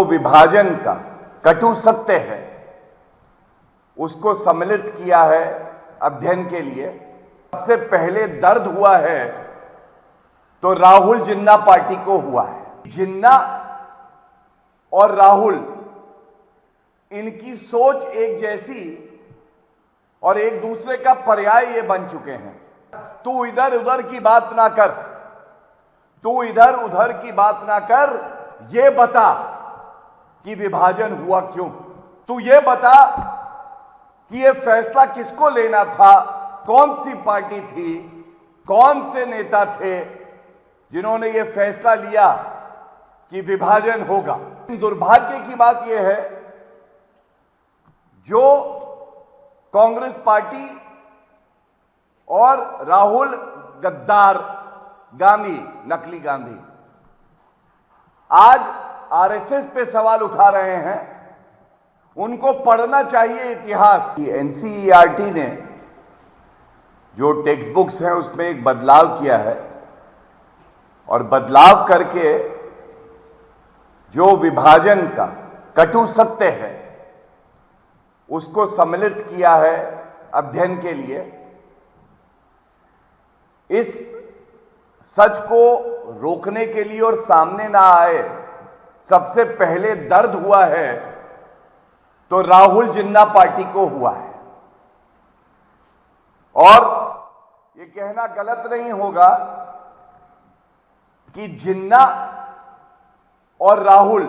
विभाजन का कटु सत्य है उसको सम्मिलित किया है अध्ययन के लिए। सबसे पहले दर्द हुआ है तो राहुल जिन्ना पार्टी को हुआ है। जिन्ना और राहुल इनकी सोच एक जैसी और एक दूसरे का पर्याय ये बन चुके हैं। तू इधर उधर की बात ना कर, तू इधर उधर की बात ना कर, ये बता कि विभाजन हुआ क्यों। तू ये बता कि ये फैसला किसको लेना था, कौन सी पार्टी थी, कौन से नेता थे जिन्होंने ये फैसला लिया कि विभाजन होगा। दुर्भाग्य की बात यह है जो कांग्रेस पार्टी और राहुल गद्दार गांधी, नकली गांधी, आज आरएसएस पे सवाल उठा रहे हैं। उनको पढ़ना चाहिए इतिहास। एनसीईआरटी ने जो टेक्स्ट बुक्स हैं उसमें एक बदलाव किया है और बदलाव करके जो विभाजन का कटु सत्य है उसको सम्मिलित किया है अध्ययन के लिए। इस सच को रोकने के लिए और सामने ना आए, सबसे पहले दर्द हुआ है तो राहुल जिन्ना पार्टी को हुआ है। और ये कहना गलत नहीं होगा कि जिन्ना और राहुल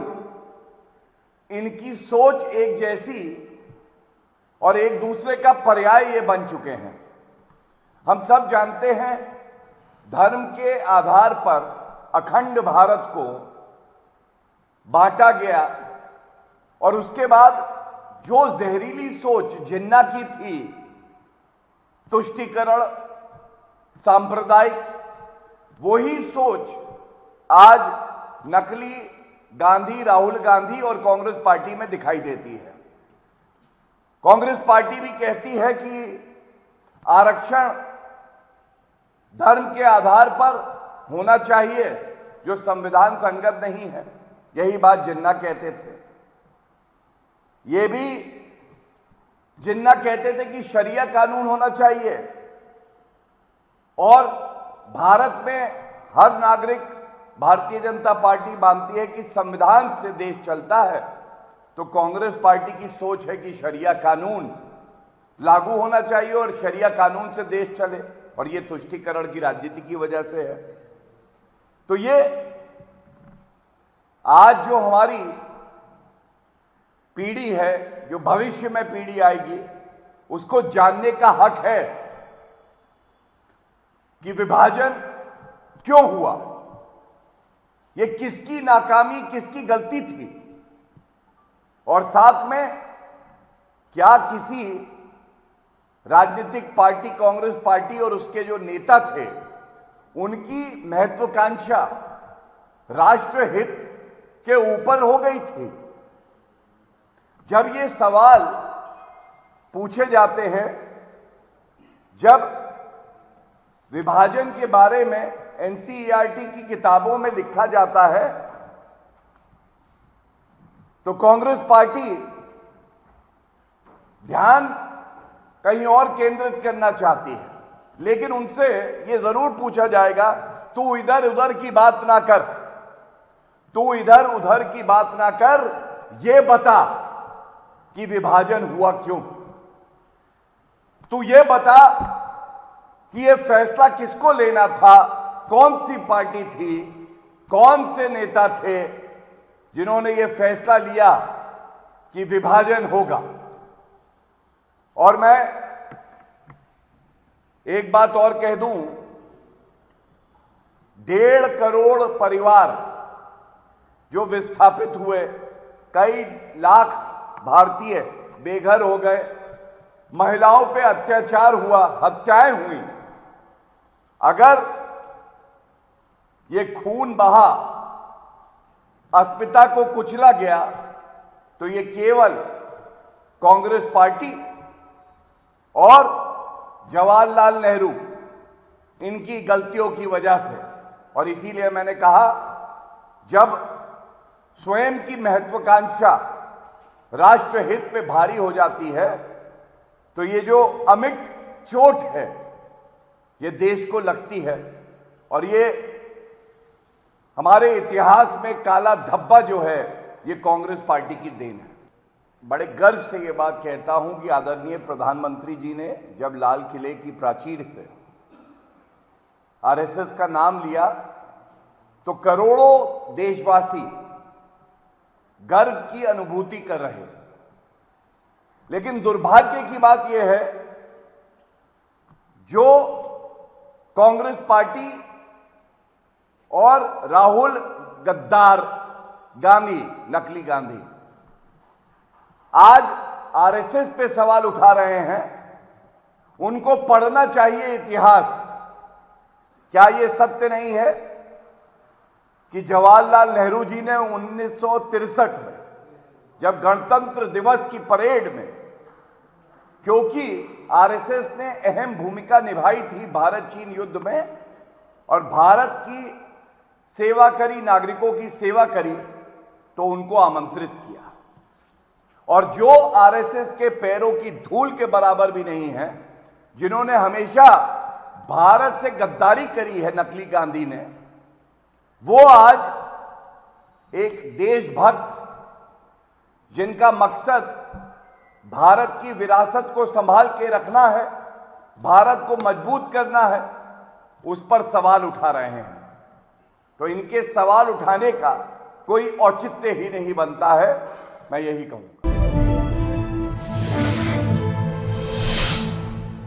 इनकी सोच एक जैसी और एक दूसरे का पर्याय ये बन चुके हैं। हम सब जानते हैं धर्म के आधार पर अखंड भारत को बांटा गया और उसके बाद जो जहरीली सोच जिन्ना की थी, तुष्टीकरण, सांप्रदायिक, वही सोच आज नकली गांधी, राहुल गांधी और कांग्रेस पार्टी में दिखाई देती है। कांग्रेस पार्टी भी कहती है कि आरक्षण धर्म के आधार पर होना चाहिए, जो संविधान संगत नहीं है। यही बात जिन्ना कहते थे। ये भी जिन्ना कहते थे कि शरिया कानून होना चाहिए और भारत में हर नागरिक, भारतीय जनता पार्टी मानती है कि संविधान से देश चलता है। तो कांग्रेस पार्टी की सोच है कि शरिया कानून लागू होना चाहिए और शरिया कानून से देश चले, और ये तुष्टीकरण की राजनीति की वजह से है। तो ये आज जो हमारी पीढ़ी है, जो भविष्य में पीढ़ी आएगी, उसको जानने का हक है कि विभाजन क्यों हुआ, ये किसकी नाकामी, किसकी गलती थी, और साथ में क्या किसी राजनीतिक पार्टी, कांग्रेस पार्टी और उसके जो नेता थे, उनकी महत्वाकांक्षा राष्ट्रहित के ऊपर हो गई थी। जब ये सवाल पूछे जाते हैं, जब विभाजन के बारे में एनसीईआरटी की किताबों में लिखा जाता है, तो कांग्रेस पार्टी ध्यान कहीं और केंद्रित करना चाहती है। लेकिन उनसे यह जरूर पूछा जाएगा, तू इधर उधर की बात ना कर, तू इधर उधर की बात ना कर, ये बता कि विभाजन हुआ क्यों। तू ये बता कि ये फैसला किसको लेना था, कौन सी पार्टी थी, कौन से नेता थे जिन्होंने ये फैसला लिया कि विभाजन होगा। और मैं एक बात और कह दूं, 1.5 करोड़ परिवार जो विस्थापित हुए, कई लाख भारतीय बेघर हो गए, महिलाओं पे अत्याचार हुआ, हत्याएं हुई। अगर ये खून बहा, अस्मिता को कुचला गया, तो ये केवल कांग्रेस पार्टी और जवाहरलाल नेहरू, इनकी गलतियों की वजह से। और इसीलिए मैंने कहा, जब स्वयं की महत्वाकांक्षा राष्ट्रहित पे भारी हो जाती है तो ये जो अमिट चोट है ये देश को लगती है और ये हमारे इतिहास में काला धब्बा जो है ये कांग्रेस पार्टी की देन है। बड़े गर्व से ये बात कहता हूं कि आदरणीय प्रधानमंत्री जी ने जब लाल किले की प्राचीर से आरएसएस का नाम लिया तो करोड़ों देशवासी गर्व की अनुभूति कर रहे हैं। लेकिन दुर्भाग्य की बात यह है जो कांग्रेस पार्टी और राहुल गद्दार गांधी, नकली गांधी, आज आरएसएस पे सवाल उठा रहे हैं। उनको पढ़ना चाहिए इतिहास। क्या यह सत्य नहीं है कि जवाहरलाल नेहरू जी ने 1963 में जब गणतंत्र दिवस की परेड में, क्योंकि आरएसएस ने अहम भूमिका निभाई थी भारत चीन युद्ध में और भारत की सेवा करी, नागरिकों की सेवा करी, तो उनको आमंत्रित किया। और जो आरएसएस के पैरों की धूल के बराबर भी नहीं है, जिन्होंने हमेशा भारत से गद्दारी करी है, नकली गांधी ने, वो आज एक देशभक्त जिनका मकसद भारत की विरासत को संभाल के रखना है, भारत को मजबूत करना है, उस पर सवाल उठा रहे हैं। तो इनके सवाल उठाने का कोई औचित्य ही नहीं बनता है, मैं यही कहूं।